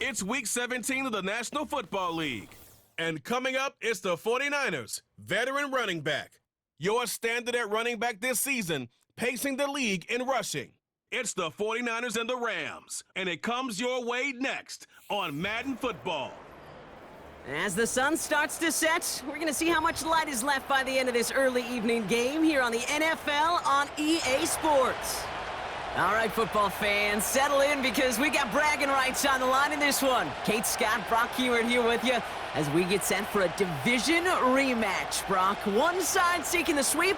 It's Week 17 of the National Football League. And coming up, it's the 49ers, veteran running back. Your standard at running back this season, pacing the league in rushing. It's the 49ers and the Rams, and it comes your way next on Madden Football. As the sun starts to set, we're going to see how much light is left by the end of this early evening game here on the NFL on EA Sports. All right, football fans, settle in because we got bragging rights on the line in this one. Kate Scott, Brock Heward here with you as we get set for a division rematch. Brock, one side seeking the sweep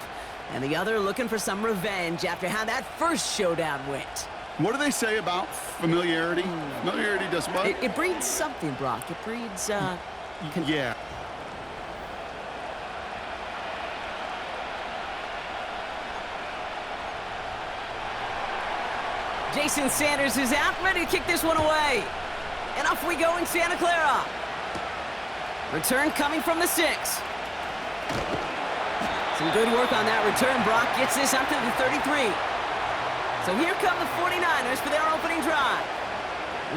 and the other looking for some revenge after how that first showdown went. What do they say about familiarity? Familiarity does what? It breeds something, Brock. It breeds, yeah. Jason Sanders is out, ready to kick this one away. And off we go in Santa Clara. Return coming from the 6. Some good work on that return. Brock gets this up to the 33. So here come the 49ers for their opening drive.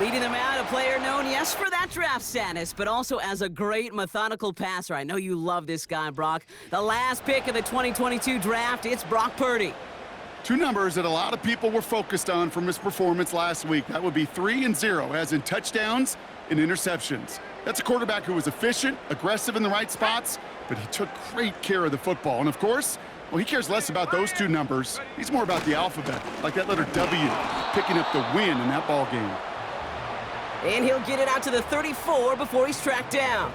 Leading them out, a player known, yes, for that draft status, but also as a great methodical passer. I know you love this guy, Brock. The last pick of the 2022 draft, it's Brock Purdy. Two numbers that a lot of people were focused on from his performance last week. That would be 3 and 0, as in touchdowns and interceptions. That's a quarterback who was efficient, aggressive in the right spots, but he took great care of the football. And of course, well, he cares less about those two numbers. He's more about the alphabet, like that letter W, picking up the win in that ball game. And he'll get it out to the 34 before he's tracked down.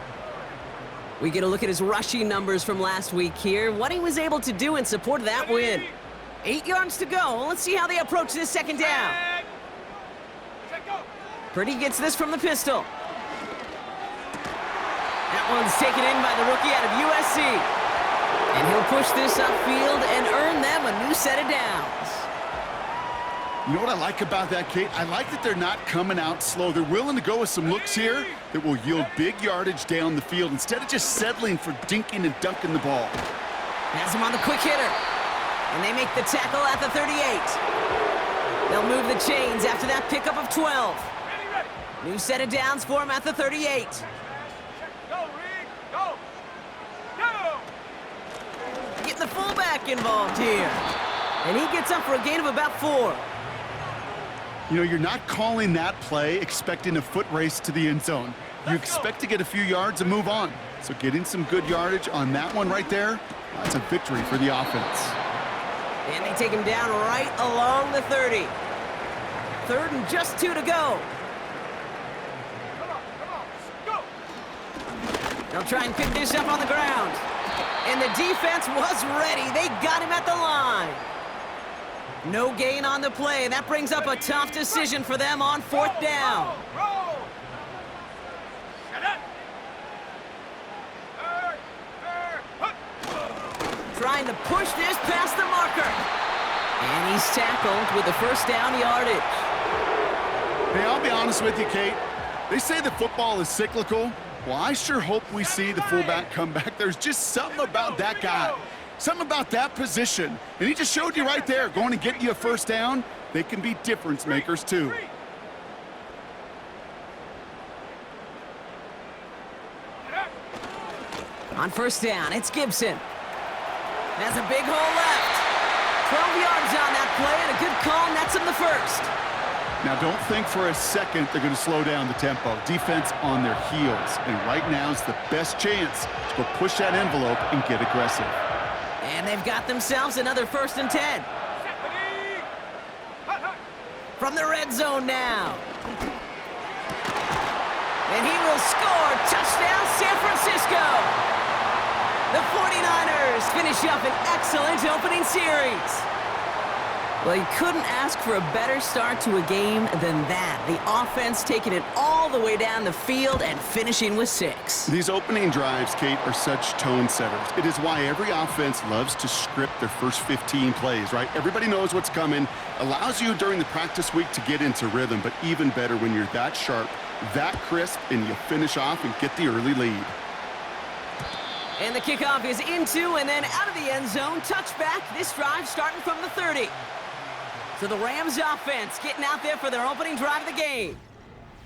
We get a look at his rushing numbers from last week here, what he was able to do in support of that win. 8 yards to go. Let's see how they approach this second down. Purdy gets this from the pistol. That one's taken in by the rookie out of USC. And he'll push this upfield and earn them a new set of downs. You know what I like about that, Kate? I like that they're not coming out slow. They're willing to go with some looks here that will yield big yardage down the field instead of just settling for dinking and dunking the ball. Has him on the quick hitter. And they make the tackle at the 38. They'll move the chains after that pickup of 12. New set of downs for him at the 38. Getting the fullback involved here. And he gets up for a gain of about 4. You know, you're not calling that play expecting a foot race to the end zone. You expect to get a few yards and move on. So getting some good yardage on that one right there, that's a victory for the offense. And they take him down right along the 30. 3rd and just 2 to go. They'll try and pick this up on the ground. And the defense was ready. They got him at the line. No gain on the play. That brings up a tough decision for them on 4th down. Trying to push this past the marker. And he's tackled with the first down yardage. Hey, I'll be honest with you, Kate. They say that football is cyclical. Well, I sure hope we see the fullback come back. There's just something about that guy, something about that position. And he just showed you right there, going to get you a first down. They can be difference makers, too. On 1st down, it's Gibson. Has a big hole left. 12 yards on that play, and a good call nets him the 1st. Now, don't think for a second they're going to slow down the tempo. Defense on their heels, and right now is the best chance to go push that envelope and get aggressive. And they've got themselves another 1st and 10. From the red zone now. And he will score. Touchdown, San Francisco. The 49ers finish up an excellent opening series. Well, you couldn't ask for a better start to a game than that. The offense taking it all the way down the field and finishing with 6. These opening drives, Kate, are such tone setters. It is why every offense loves to script their first 15 plays, right? Everybody knows what's coming. Allows you during the practice week to get into rhythm, but even better when you're that sharp, that crisp, and you finish off and get the early lead. And the kickoff is into and then out of the end zone. Touchback. This drive starting from the 30. So the Rams offense getting out there for their opening drive of the game.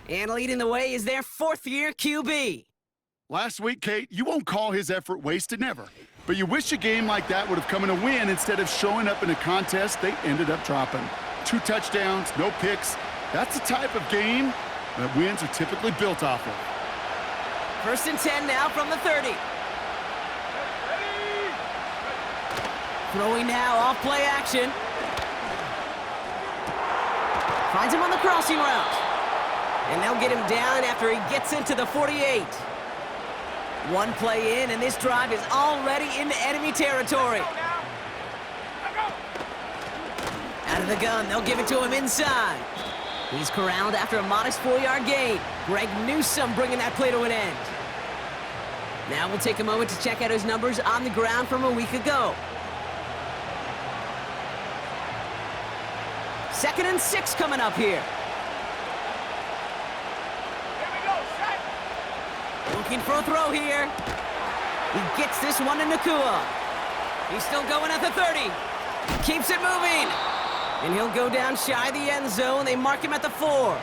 And leading the way is their fourth-year QB. Last week, Kate, you won't call his effort wasted, never. But you wish a game like that would have come in a win instead of showing up in a contest they ended up dropping. 2 touchdowns, no picks. That's the type of game that wins are typically built off of. 1st and 10 now from the 30. Throwing now, off play action. Finds him on the crossing route. And they'll get him down after he gets into the 48. 1 play in, and this drive is already into enemy territory. Out of the gun, they'll give it to him inside. He's corralled after a modest 4-yard gain. Greg Newsome bringing that play to an end. Now we'll take a moment to check out his numbers on the ground from a week ago. 2nd and 6 coming up here. Looking for a throw here. He gets this one to Nakua. He's still going at the 30. Keeps it moving. And he'll go down shy of the end zone. They mark him at the 4.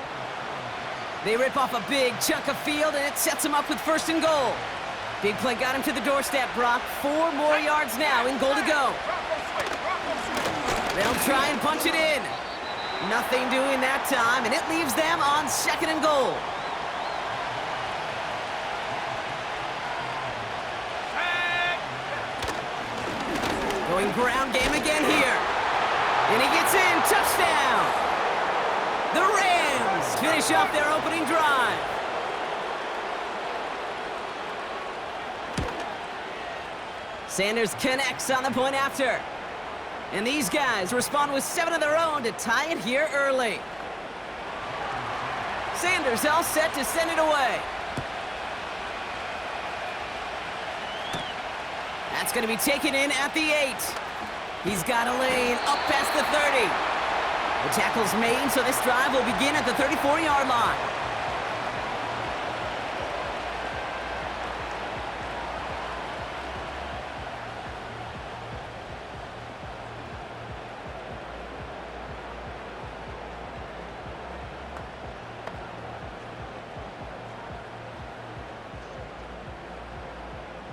They rip off a big chunk of field, and it sets him up with 1st and goal. Big play got him to the doorstep, Brock. 4 more yards now in goal to go. They'll try and punch it in. Nothing doing that time, and it leaves them on 2nd and goal. Going ground game again here. And he gets in, touchdown! The Rams finish off their opening drive. Sanders connects on the point after. And these guys respond with 7 of their own to tie it here early. Sanders all set to send it away. That's going to be taken in at the 8. He's got a lane up past the 30. The tackle's made, so this drive will begin at the 34-yard line.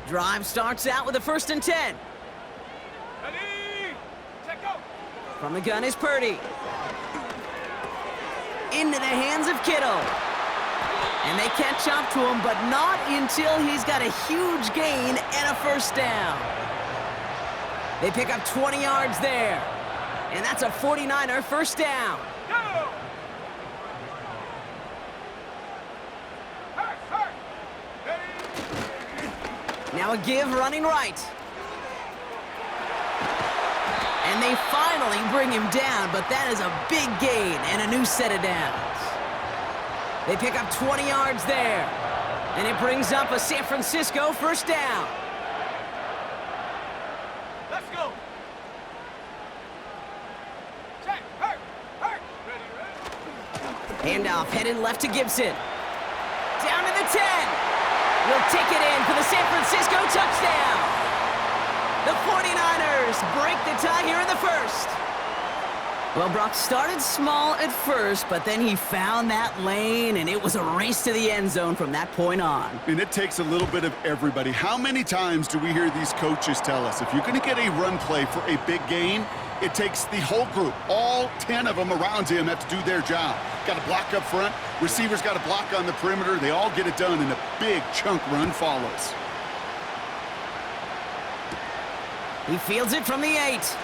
Drive starts out with a 1st and 10. From the gun is Purdy. Into the hands of Kittle. And they catch up to him, but not until he's got a huge gain and a 1st down. They pick up 20 yards there. And that's a 49er 1st down. Now a give running right. And they finally bring him down, but that is a big gain and a new set of downs. They pick up 20 yards there. And it brings up a San Francisco 1st down. Let's go. Check. Hurt. Ready. Handoff headed left to Gibson. Down to the 10. Will take it in for the San Francisco touchdown. The 49ers break the tie here in the 1st. Well, Brock started small at first, but then he found that lane, and it was a race to the end zone from that point on. And it takes a little bit of everybody. How many times do we hear these coaches tell us, if you're going to get a run play for a big gain, it takes the whole group. All 10 of them around him have to do their job. Got to block up front. Receivers got to block on the perimeter. They all get it done, and a big chunk run follows. He fields it from the 8.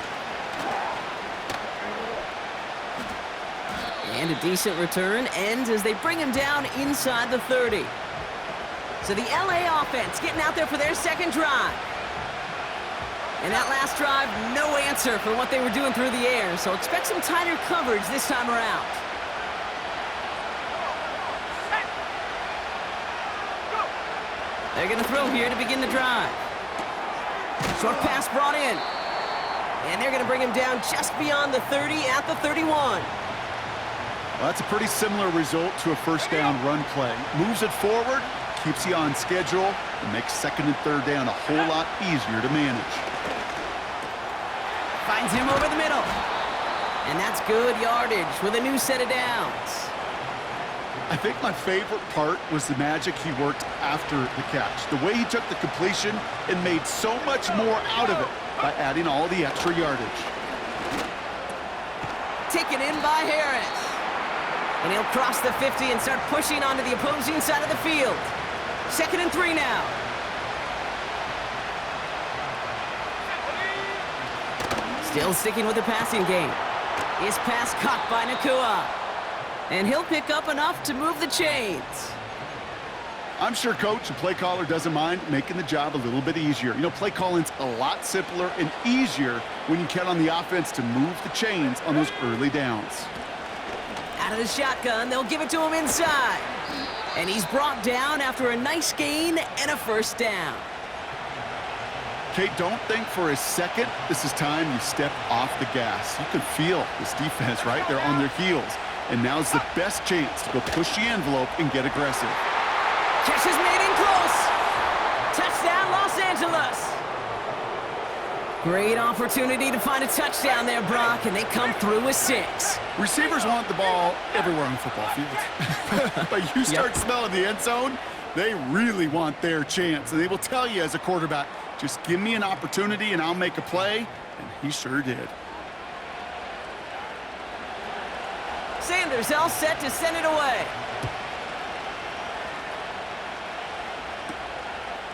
And a decent return ends as they bring him down inside the 30. So the LA offense getting out there for their 2nd drive. And that last drive, no answer for what they were doing through the air, so expect some tighter coverage this time around. They're going to throw here to begin the drive. Short pass brought in. And they're going to bring him down just beyond the 30 at the 31. Well, that's a pretty similar result to a 1st down run play. Moves it forward, keeps you on schedule, and makes 2nd and 3rd down a whole lot easier to manage. Finds him over the middle. And that's good yardage with a new set of downs. I think my favorite part was the magic he worked after the catch. The way he took the completion and made so much more out of it by adding all the extra yardage. Taken in by Harris. And he'll cross the 50 and start pushing onto the opposing side of the field. 2nd and 3 now. Still sticking with the passing game. His pass caught by Nakua. And he'll pick up enough to move the chains. I'm sure coach and play caller doesn't mind making the job a little bit easier. You know, play calling's a lot simpler and easier when you count on the offense to move the chains on those early downs. Out of the shotgun, they'll give it to him inside. And he's brought down after a nice gain and a 1st down. Kate, don't think for a second this is time you step off the gas. You can feel this defense, right? They're on their heels. And now's the best chance to go push the envelope and get aggressive. Catch is made in close. Touchdown, Los Angeles. Great opportunity to find a touchdown there, Brock, and they come through with 6. Receivers want the ball everywhere on the football field. But you start smelling the end zone, they really want their chance. And they will tell you as a quarterback, just give me an opportunity and I'll make a play. And he sure did. Sanders all set to send it away.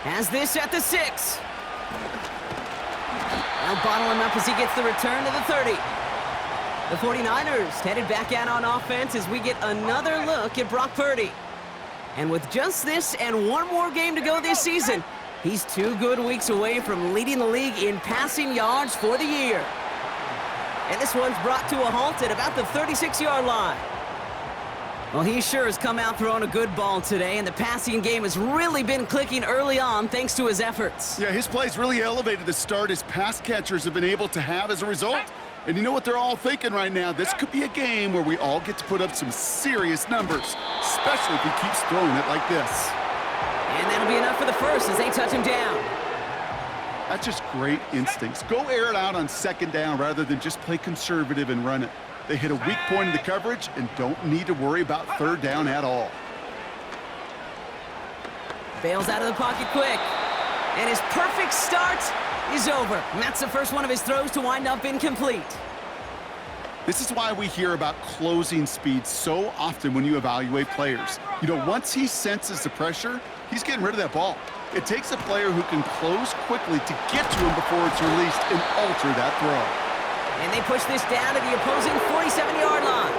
Has this at the 6. They'll bottle him up as he gets the return to the 30. The 49ers headed back out on offense as we get another look at Brock Purdy. And with just this and one more game to go this season, he's 2 good weeks away from leading the league in passing yards for the year. And this one's brought to a halt at about the 36-yard line. Well, he sure has come out throwing a good ball today, and the passing game has really been clicking early on thanks to his efforts. Yeah, his plays really elevated the start his pass catchers have been able to have as a result. And you know what they're all thinking right now? This could be a game where we all get to put up some serious numbers, especially if he keeps throwing it like this. And that'll be enough for the 1st as they touch him down. That's just great instincts. Go air it out on 2nd down rather than just play conservative and run it. They hit a weak point in the coverage and don't need to worry about 3rd down at all. Bails out of the pocket quick. And his perfect start is over. And that's the first one of his throws to wind up incomplete. This is why we hear about closing speed so often when you evaluate players. You know, once he senses the pressure, he's getting rid of that ball. It takes a player who can close quickly to get to him before it's released and alter that throw. And they push this down to the opposing 47-yard line.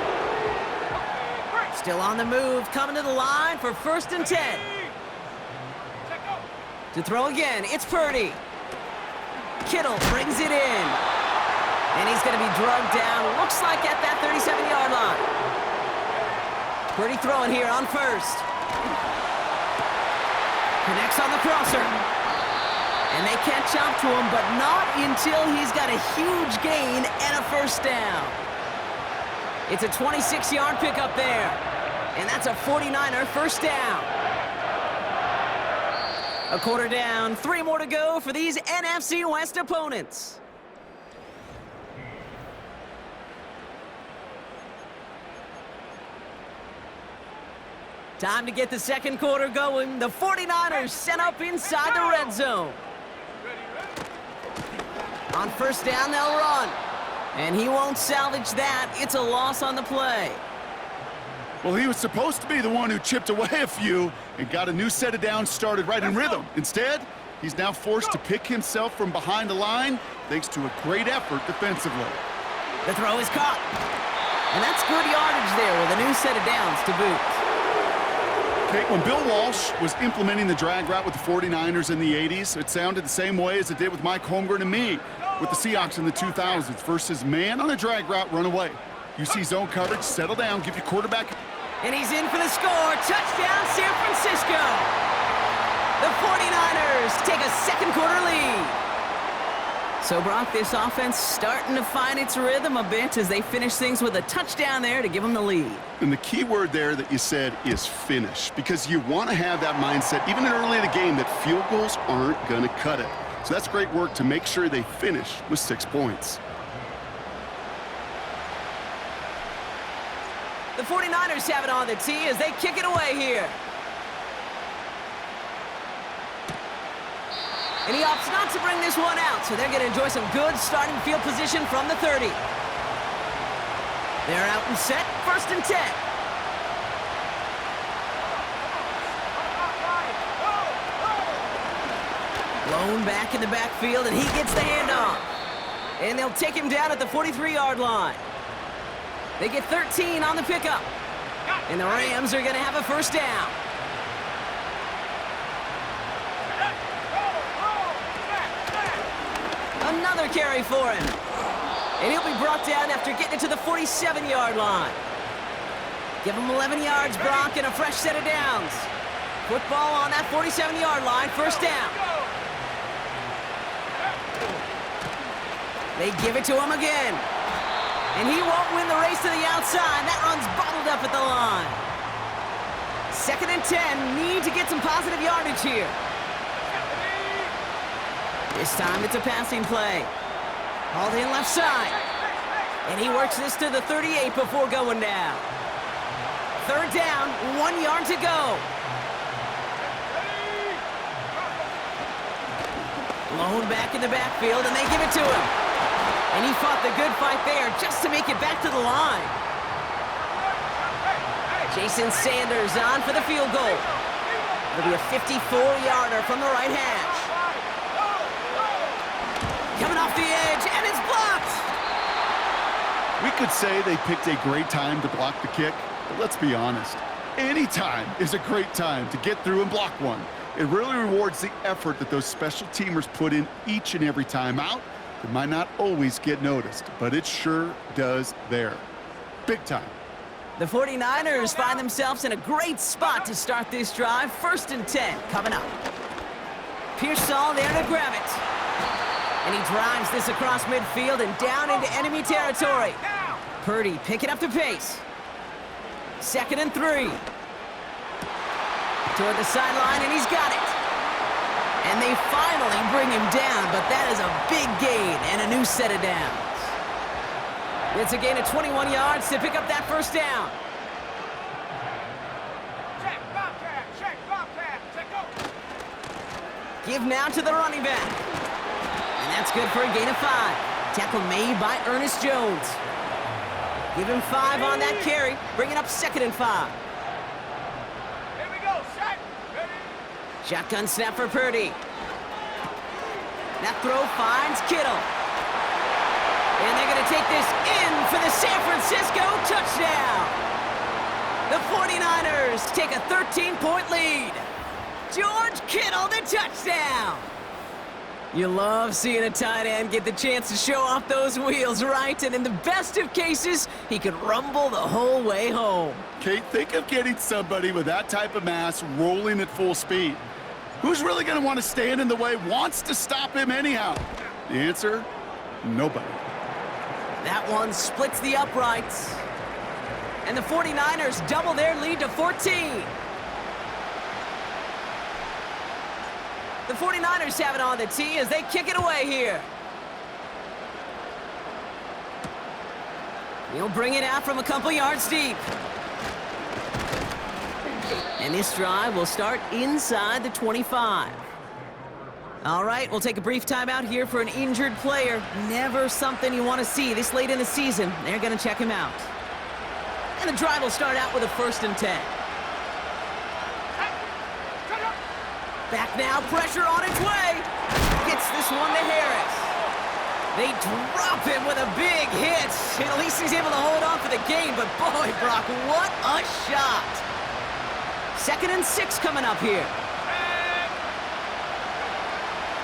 Still on the move, coming to the line for 1st and 10. To throw again, it's Purdy. Kittle brings it in. And he's going to be drugged down, looks like at that 37-yard line. Purdy throwing here on 1st. Connects on the crosser. And they catch up to him, but not until he's got a huge gain and a 1st down. It's a 26-yard pickup there. And that's a 49er 1st down. A quarter down, 3 more to go for these NFC West opponents. Time to get the 2nd quarter going. The 49ers set up inside the red zone. On 1st down, they'll run. And he won't salvage that. It's a loss on the play. Well, he was supposed to be the one who chipped away a few and got a new set of downs started right in rhythm. Instead, he's now forced to pick himself from behind the line thanks to a great effort defensively. The throw is caught. And that's good yardage there with a new set of downs to boot. Okay, when Bill Walsh was implementing the drag route with the 49ers in the 80s, it sounded the same way as it did with Mike Holmgren and me with the Seahawks in the 2000s versus man on a drag route, run away. You see zone coverage, settle down, give your quarterback. And he's in for the score. Touchdown, San Francisco. The 49ers take a 2nd quarter lead. So, Brock, this offense starting to find its rhythm a bit as they finish things with a touchdown there to give them the lead. And the key word there that you said is finish, because you want to have that mindset, even early in the game, that field goals aren't going to cut it. So that's great work to make sure they finish with 6 points. The 49ers have it on the tee as they kick it away here. And he opts not to bring this one out, so they're going to enjoy some good starting field position from the 30. They're out and set, 1st and 10. Blown back in the backfield, and he gets the handoff. And they'll take him down at the 43-yard line. They get 13 on the pickup. And the Rams are going to have a 1st down. Another carry for him. And he'll be brought down after getting it to the 47-yard line. Give him 11 yards, Brock, and a fresh set of downs. Football on that 47-yard line, 1st down. They give it to him again. And he won't win the race to the outside. That run's bottled up at the line. 2nd and 10. Need to get some positive yardage here. This time it's a passing play. Hauled in left side. And he works this to the 38 before going down. 3rd down, 1 yard to go. Blown back in the backfield, and they give it to him. And he fought the good fight there just to make it back to the line. Jason Sanders on for the field goal. It'll be a 54-yarder from the right hash. Coming off the edge, and it's blocked! We could say they picked a great time to block the kick, but let's be honest. Any time is a great time to get through and block one. It really rewards the effort that those special teamers put in each and every time out. It might not always get noticed, but it sure does there. Big time. The 49ers find themselves in a great spot to start this drive. 1st and 10 coming up. Pearsall there to grab it. And he drives this across midfield and down into enemy territory. Purdy picking up the pace. 2nd and 3. Toward the sideline, and he's got it. And they finally bring him down, but that is a big gain and a new set of downs. It's a gain of 21 yards to pick up that 1st down. Check, Bobcat, check, Bobcat, check, go. Give now to the running back. And that's good for a gain of 5. Tackle made by Ernest Jones. Give him 5 on that carry, bringing up 2nd and 5. Here we go, set, ready. Shotgun snap for Purdy. That throw finds Kittle. And they're going to take this in for the San Francisco touchdown. The 49ers take a 13-point lead. George Kittle, the touchdown. You love seeing a tight end get the chance to show off those wheels, right? And in the best of cases, he could rumble the whole way home. Kate, think of getting somebody with that type of mass rolling at full speed. Who's really going to want to stand in the way, wants to stop him anyhow? The answer, nobody. That one splits the uprights. And the 49ers double their lead to 14. The 49ers have it on the tee as they kick it away here. He'll bring it out from a couple yards deep. And this drive will start inside the 25. All right, we'll take a brief timeout here for an injured player. Never something you want to see this late in the season. They're going to check him out. And the drive will start out with a 1st and 10. Back now, pressure on its way. Gets this one to Harris. They drop him with a big hit. And at least he's able to hold on for the game. But boy, Brock, what a shot. 2nd and 6 coming up here.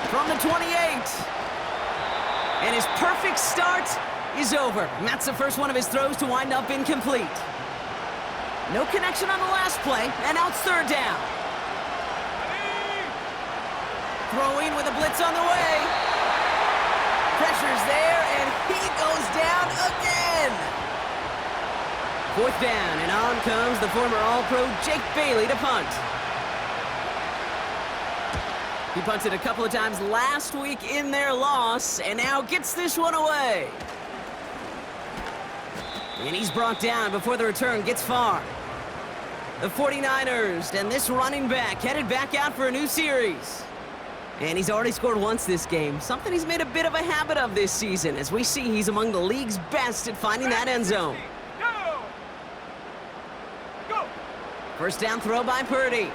From the 28. And his perfect start is over. And that's the first one of his throws to wind up incomplete. No connection on the last play, and now it's 3rd down. Throwing with a blitz on the way. Pressure's there, and he goes down again. 4th down, and on comes the former All-Pro Jake Bailey to punt. He punted a couple of times last week in their loss, and now gets this one away. And he's brought down before the return gets far. The 49ers and this running back headed back out for a new series. And he's already scored once this game, something he's made a bit of a habit of this season. As we see, he's among the league's best at finding that end zone. Go! First down throw by Purdy.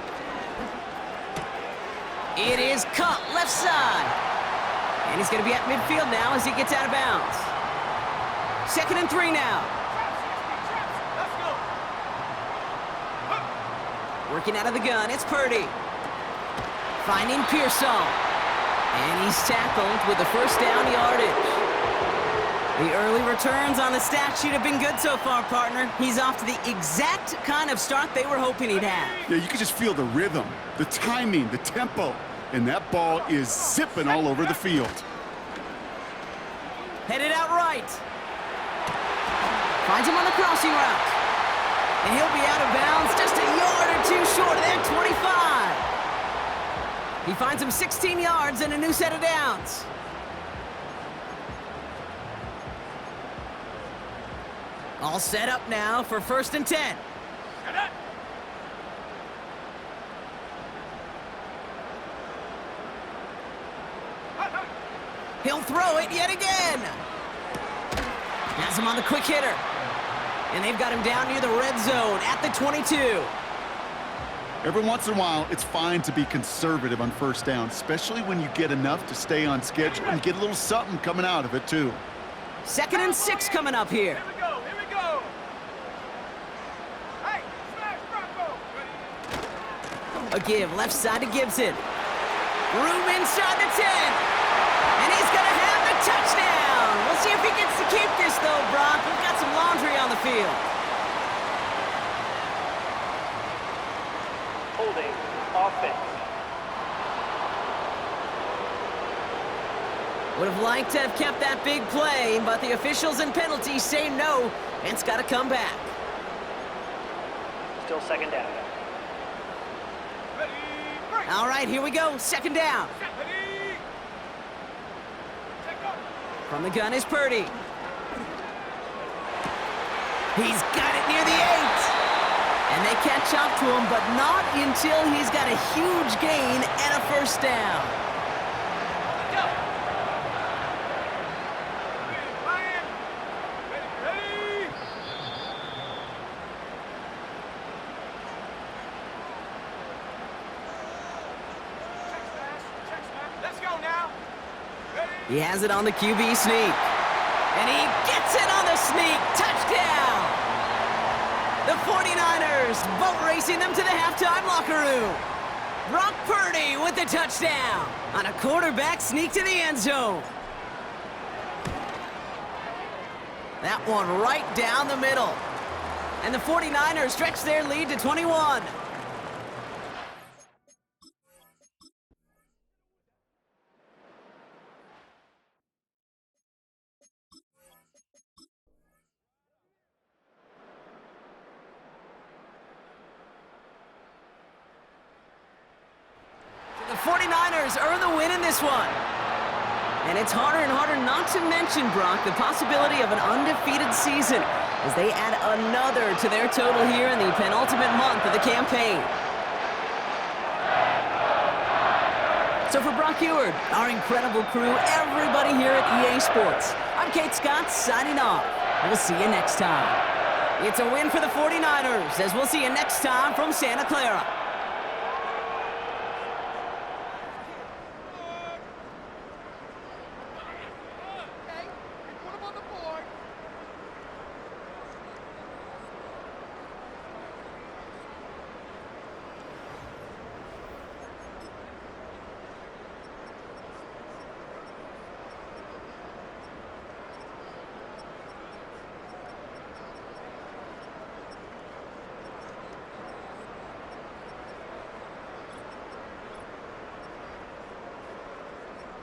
It is cut left side. And he's going to be at midfield now as he gets out of bounds. 2nd and 3 now. Let's go! Working out of the gun, it's Purdy. Finding Pearsall. And he's tackled with the first down yardage. The early returns on the stat sheet have been good so far, partner. He's off to the exact kind of start they were hoping he'd have. Yeah, you can just feel the rhythm, the timing, the tempo, and that ball is zipping all over the field. Headed out right. Finds him on the crossing route. And he'll be out of bounds just a yard or two short of that 25. He finds him 16 yards and a new set of downs. All set up now for 1st and 10. Shut up! He'll throw it yet again. Has him on the quick hitter. And they've got him down near the red zone at the 22. Every once in a while, it's fine to be conservative on first down, especially when you get enough to stay on schedule and get a little something coming out of it, too. 2nd and 6 coming up here. Here we go! Here we go! Hey! Smash Bronco! A give left side to Gibson. Room inside the 10. And he's going to have the touchdown. We'll see if he gets to keep this, though, Brock. We've got some laundry on the field. Holding offense. Would have liked to have kept that big play, but the officials and penalties say no, and it's got to come back. Still 2nd down. Ready, break! All right, here we go. 2nd down. Ready! Take off! From the gun is Purdy. He's got it near the 8. And they catch up to him, but not until he's got a huge gain and a first down. Go! Ready, Ryan! Ready! Check smash! Let's go now! Ready! He has it on the QB sneak. And he gets it on the sneak. Touchdown! The 49ers boat racing them to the halftime locker room. Brock Purdy with the touchdown on a quarterback sneak to the end zone. That one right down the middle. And the 49ers stretch their lead to 21. The 49ers earn the win in this one. And it's harder and harder not to mention, Brock, the possibility of an undefeated season as they add another to their total here in the penultimate month of the campaign. So for Brock Eward, our incredible crew, everybody here at EA Sports, I'm Kate Scott signing off. We'll see you next time. It's a win for the 49ers as we'll see you next time from Santa Clara.